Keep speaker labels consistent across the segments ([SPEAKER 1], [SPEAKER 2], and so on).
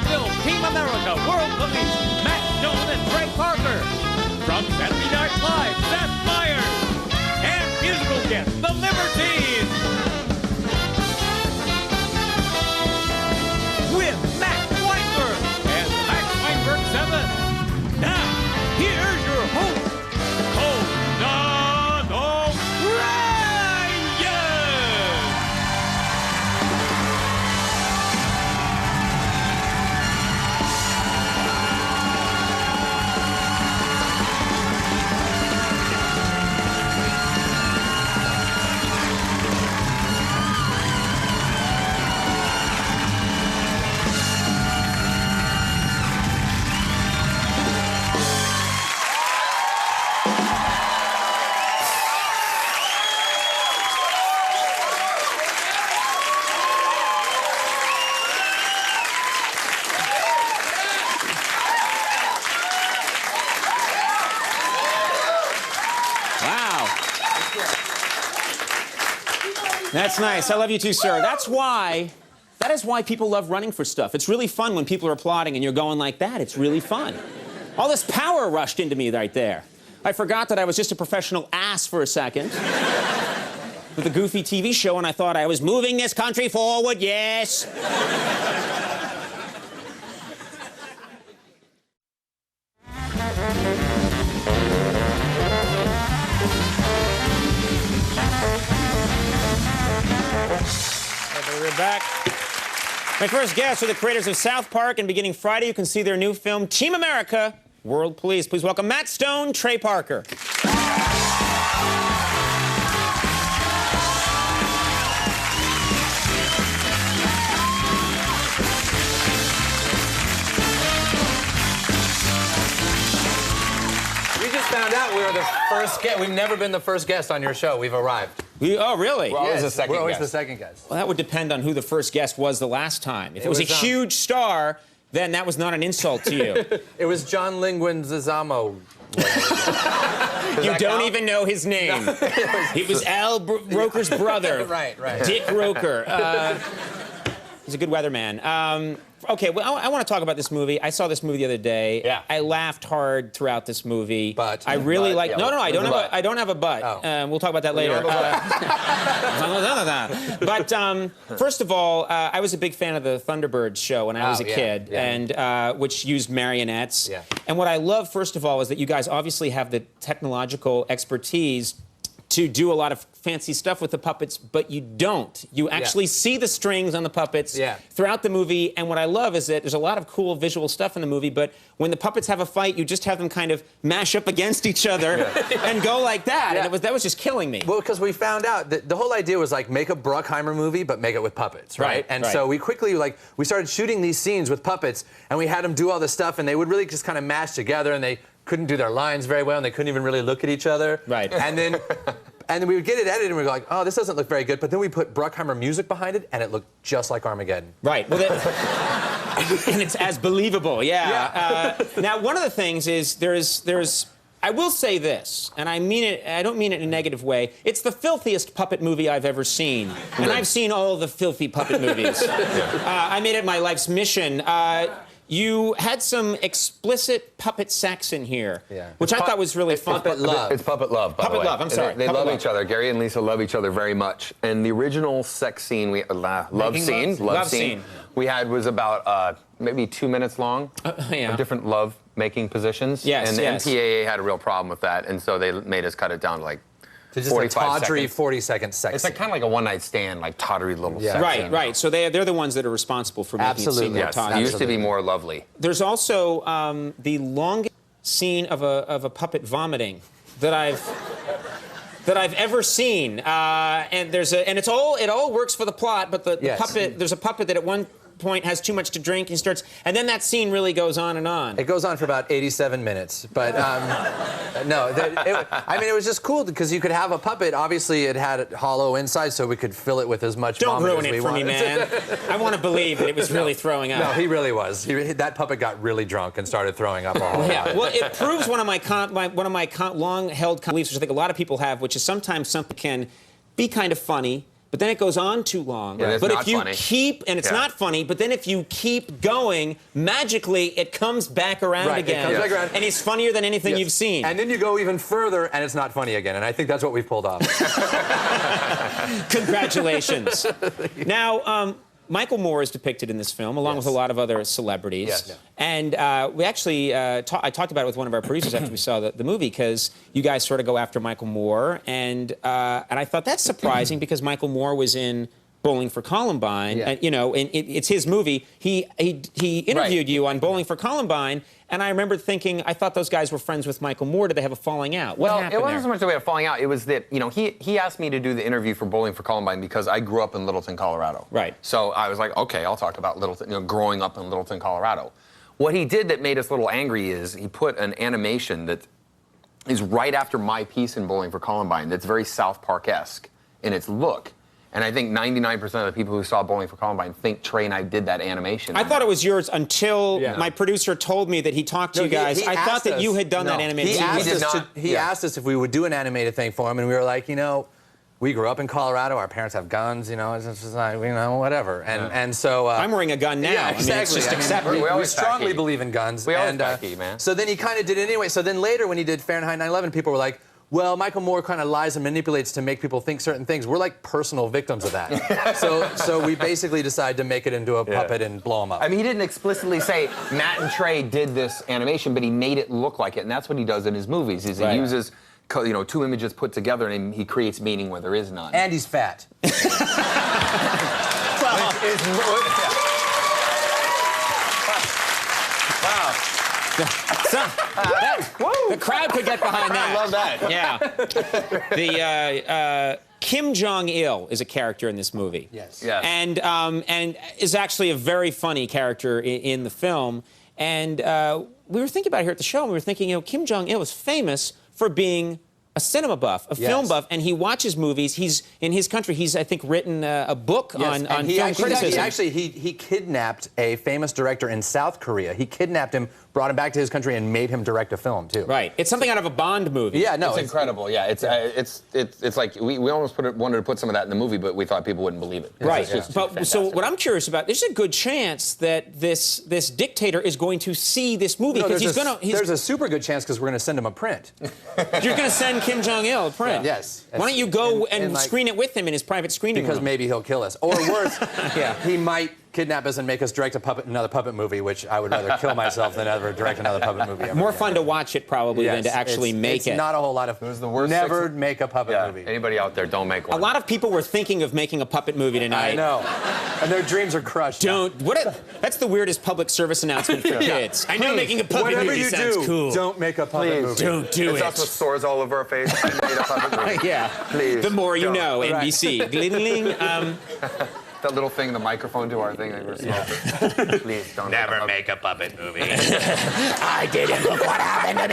[SPEAKER 1] film Team America World Police, Matt Stone and Trey Parker. From Saturday Night Live, Seth Meyers. And musical guest, The Libertines. With Max Weinberg and Max Weinberg 7. Now, here's your host, Conan O'Brien.
[SPEAKER 2] That's nice. I love you too, sir. That is why people love running for stuff. It's really fun when people are applauding and you're going like that. It's really fun. All this power rushed into me right there. I forgot that I was just a professional ass for a second with a goofy TV show, and I thought I was moving this country forward, yes. We're back. My first guests are the creators of South Park, and beginning Friday, you can see their new film, Team America World Police. Please welcome Matt Stone, Trey Parker.
[SPEAKER 3] We just found out we were the first guest. We've never been the first guest on your show. We've arrived.
[SPEAKER 2] Oh, really?
[SPEAKER 3] We're always the second guest.
[SPEAKER 2] Well, that would depend on who the first guest was the last time. If it was a huge star, then that was not an insult to you.
[SPEAKER 3] It was John Linguinzamo.
[SPEAKER 2] You don't even know his name. No. He was Al Roker's brother.
[SPEAKER 3] Right.
[SPEAKER 2] Dick Roker. He's a good weatherman. Okay, well, I want to talk about this movie. I saw this movie the other day.
[SPEAKER 3] Yeah.
[SPEAKER 2] I laughed hard throughout this movie.
[SPEAKER 3] But
[SPEAKER 2] I really like.
[SPEAKER 3] Yeah,
[SPEAKER 2] No, I don't have a but.
[SPEAKER 3] Oh.
[SPEAKER 2] We'll talk about that later. But first of all, I was a big fan of the Thunderbirds show when I was a kid, and which used marionettes.
[SPEAKER 3] Yeah.
[SPEAKER 2] And what I love, first of all, is that you guys obviously have the technological expertise to do a lot of fancy stuff with the puppets, but you don't. You actually see the strings on the puppets throughout the movie, and what I love is that there's a lot of cool visual stuff in the movie, but when the puppets have a fight, you just have them kind of mash up against each other and go like that, and that was just killing me.
[SPEAKER 3] Well, because we found out that the whole idea was, like, make a Bruckheimer movie, but make it with puppets, right? So we quickly, we started shooting these scenes with puppets, and we had them do all this stuff, and they would really just kind of mash together, and they couldn't do their lines very well, and they couldn't even really look at each other.
[SPEAKER 2] Right.
[SPEAKER 3] And then we would get it edited, and we'd go like, oh, this doesn't look very good. But then we put Bruckheimer music behind it, and it looked just like Armageddon.
[SPEAKER 2] Right. Well, and it's as believable, now, one of the things is there's I will say this, and I mean it. I don't mean it in a negative way. It's the filthiest puppet movie I've ever seen, and I've seen all the filthy puppet movies. I made it my life's mission. You had some explicit puppet sex in here, which I thought was really fun.
[SPEAKER 3] Puppet love.
[SPEAKER 4] It's puppet love, by the way.
[SPEAKER 2] Puppet love, I'm sorry.
[SPEAKER 4] They love each other. Gary and Lisa love each other very much. And the original sex scene, love scene we had was about maybe 2 minutes long of different love-making positions.
[SPEAKER 2] Yes,
[SPEAKER 4] and the MPAA had a real problem with that, and so they made us cut it down to like
[SPEAKER 3] to just a tawdry 40-second sex.
[SPEAKER 4] It's like kind of like a one-night stand, like tawdry little sex.
[SPEAKER 2] Right. So they're the ones that are responsible for making it seem more tawdry.
[SPEAKER 4] It used to be more lovely.
[SPEAKER 2] There's also the longest scene of a puppet vomiting that I've ever seen, and it all works for the plot, but the puppet, there's a puppet that at one point has too much to drink and then that scene really goes on and on.
[SPEAKER 3] It goes on for about 87 minutes, but it was just cool because you could have a puppet. Obviously, it had a hollow inside, so we could fill it with as much vomit as we wanted.
[SPEAKER 2] Don't ruin it for me, man. I want to believe that it was really throwing up.
[SPEAKER 3] No, he really was. That puppet got really drunk and started throwing up all over.
[SPEAKER 2] Yeah, well, it proves one of my long-held beliefs, which I think a lot of people have, which is sometimes something can be kind of funny, but then it goes on too long.
[SPEAKER 4] Yeah, it's
[SPEAKER 2] but
[SPEAKER 4] not
[SPEAKER 2] if you
[SPEAKER 4] funny.
[SPEAKER 2] keep, and it's not funny, but then if you keep going, magically it comes back around again.
[SPEAKER 3] It comes back around.
[SPEAKER 2] And he's funnier than anything you've seen.
[SPEAKER 3] And then you go even further, and it's not funny again. And I think that's what we've pulled off.
[SPEAKER 2] Congratulations. Now, Michael Moore is depicted in this film, along with a lot of other celebrities.
[SPEAKER 3] Yes. Yeah.
[SPEAKER 2] And we actually, I talked about it with one of our producers after we saw the movie, because you guys sort of go after Michael Moore. And I thought that's surprising, because Michael Moore was in Bowling for Columbine. And, you know, and it's his movie. He interviewed you on Bowling for Columbine. And I remember thinking, I thought those guys were friends with Michael Moore. Did they have a falling out? What happened
[SPEAKER 4] it wasn't
[SPEAKER 2] there?
[SPEAKER 4] so much that we had a falling out. It was that, you know, he asked me to do the interview for Bowling for Columbine because I grew up in Littleton, Colorado.
[SPEAKER 2] Right.
[SPEAKER 4] So I was like, okay, I'll talk about Littleton, you know, growing up in Littleton, Colorado. What he did that made us a little angry is he put an animation that is right after my piece in Bowling for Columbine that's very South Park-esque in its look. And I think 99% of the people who saw Bowling for Columbine think Trey and I did that animation.
[SPEAKER 2] I thought it was yours until my producer told me that he talked to you guys. I thought that you had done that animation.
[SPEAKER 3] He asked us if we would do an animated thing for him, and we were like, you know, we grew up in Colorado. Our parents have guns. You know, it's just like, you know, whatever. And so
[SPEAKER 2] I'm wearing a gun now.
[SPEAKER 3] Yeah, exactly.
[SPEAKER 2] I mean, it's just accepted.
[SPEAKER 3] We strongly believe in guns.
[SPEAKER 4] We always packy, man.
[SPEAKER 3] So then he kind of did it anyway. So then later, when he did Fahrenheit 9/11, people were like, well, Michael Moore kind of lies and manipulates to make people think certain things. We're like personal victims of that. so we basically decided to make it into a puppet and blow him up.
[SPEAKER 4] I mean, he didn't explicitly say Matt and Trey did this animation, but he made it look like it, and that's what he does in his movies. Is he uses, you know, two images put together, and he creates meaning where there is none.
[SPEAKER 3] And he's fat.
[SPEAKER 2] The crowd could get behind that.
[SPEAKER 4] I love that.
[SPEAKER 2] Yeah. Kim Jong-il is a character in this movie.
[SPEAKER 3] Yes.
[SPEAKER 2] And is actually a very funny character in the film. And we were thinking about it here at the show, and we were thinking, you know, Kim Jong-il is famous for being a cinema buff, a film buff, and he watches movies. He's in his country. He's, I think, written a book on film criticism.
[SPEAKER 3] He kidnapped a famous director in South Korea. He kidnapped him, brought him back to his country, and made him direct a film too.
[SPEAKER 2] Right. It's something out of a Bond movie.
[SPEAKER 3] Yeah, no,
[SPEAKER 4] it's incredible. Yeah, it's like we almost wanted to put some of that in the movie, but we thought people wouldn't believe it.
[SPEAKER 2] Right. But so what I'm curious about, there's a good chance that this dictator is going to see this movie, because
[SPEAKER 3] there's a super good chance, because we're going to send him a print.
[SPEAKER 2] You're going to send Kim Jong-il a print.
[SPEAKER 3] Yeah. Yes.
[SPEAKER 2] Why don't you go and screen it with him in his private screening
[SPEAKER 3] Because
[SPEAKER 2] room?
[SPEAKER 3] maybe he'll kill us. Or worse, he might kidnap us and make us direct another puppet movie, which I would rather kill myself than ever direct another puppet movie ever.
[SPEAKER 2] More fun to watch it, probably, than to actually make it.
[SPEAKER 3] It's not a whole lot of... It was the worst. Never make a puppet movie.
[SPEAKER 4] Anybody out there, don't make one.
[SPEAKER 2] A lot of people were thinking of making a puppet movie tonight.
[SPEAKER 3] I know. And their dreams are crushed.
[SPEAKER 2] That's the weirdest public service announcement for kids. I know making a puppet movie sounds cool.
[SPEAKER 3] Don't make a puppet movie.
[SPEAKER 2] Don't do it.
[SPEAKER 4] It's us with sores all over our face. I made a puppet movie.
[SPEAKER 2] Yeah.
[SPEAKER 4] Please.
[SPEAKER 2] The more you know, NBC. Gling.
[SPEAKER 4] That little thing, the microphone to our thing that we're smoking. Please don't.
[SPEAKER 1] Never make a puppet movie.
[SPEAKER 2] I didn't. Look what happened to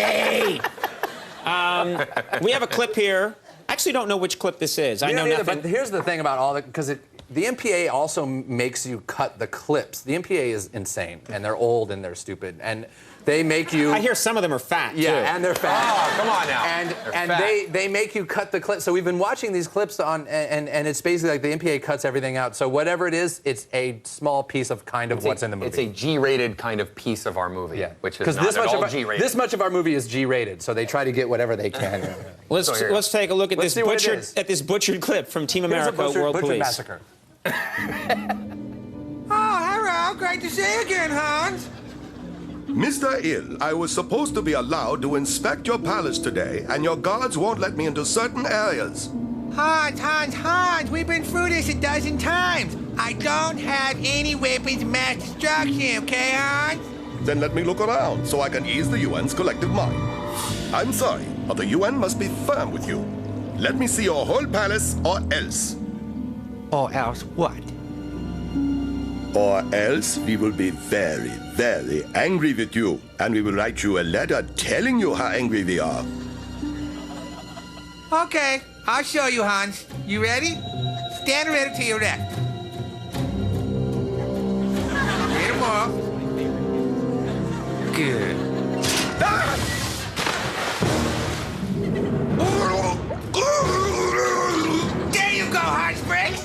[SPEAKER 2] me. We have a clip here. I actually don't know which clip this is. I know nothing.
[SPEAKER 3] But here's the thing about all that, because the MPA also makes you cut the clips. The MPA is insane, and they're old and they're stupid, and they make you.
[SPEAKER 2] I hear some of them are fat too.
[SPEAKER 3] Yeah, and they're fat.
[SPEAKER 4] Oh, come on now.
[SPEAKER 3] And they make you cut the clips. So we've been watching these clips and it's basically like the MPA cuts everything out. So whatever it is, it's a small piece of what's in the movie.
[SPEAKER 4] It's a G-rated kind of piece of our movie, which is
[SPEAKER 3] not
[SPEAKER 4] at all G-rated.
[SPEAKER 3] This much of our movie is G-rated, so they try to get whatever they can.
[SPEAKER 2] Let's take a look at this butchered clip from Team America World Police.
[SPEAKER 3] Massacre.
[SPEAKER 5] Hello. Great to see you again, Hans.
[SPEAKER 6] Mr. Ill, I was supposed to be allowed to inspect your palace today, and your guards won't let me into certain areas.
[SPEAKER 5] Hans, we've been through this a dozen times. I don't have any weapons of mass destruction, okay, Hans?
[SPEAKER 6] Then let me look around so I can ease the UN's collective mind. I'm sorry, but the UN must be firm with you. Let me see your whole palace, or else.
[SPEAKER 5] Or else what?
[SPEAKER 6] Or else we will be very, very angry with you, and we will write you a letter telling you how angry we are.
[SPEAKER 5] Okay, I'll show you, Hans. You ready? Stand ready to your left. Get him off. Good. There you go, Hans Briggs.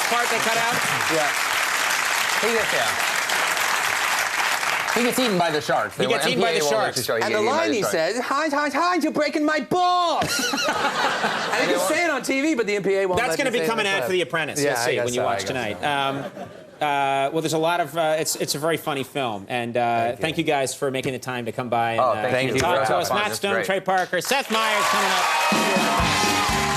[SPEAKER 2] part they cut out?
[SPEAKER 4] He gets eaten by the sharks.
[SPEAKER 2] He gets eaten by the sharks.
[SPEAKER 3] And the line he says, Heinz, Heinz, Heinz, you're breaking my balls. And he can say it on TV, but the MPA won't.
[SPEAKER 2] That's going to become an ad for The Apprentice. You'll see when you watch tonight. Well, there's a lot of. It's a very funny film, and thank you guys for making the time to come by and
[SPEAKER 3] thank you
[SPEAKER 2] talk
[SPEAKER 3] for
[SPEAKER 2] to us.
[SPEAKER 3] having
[SPEAKER 2] Matt Stone, Trey Parker, Seth Meyers coming up.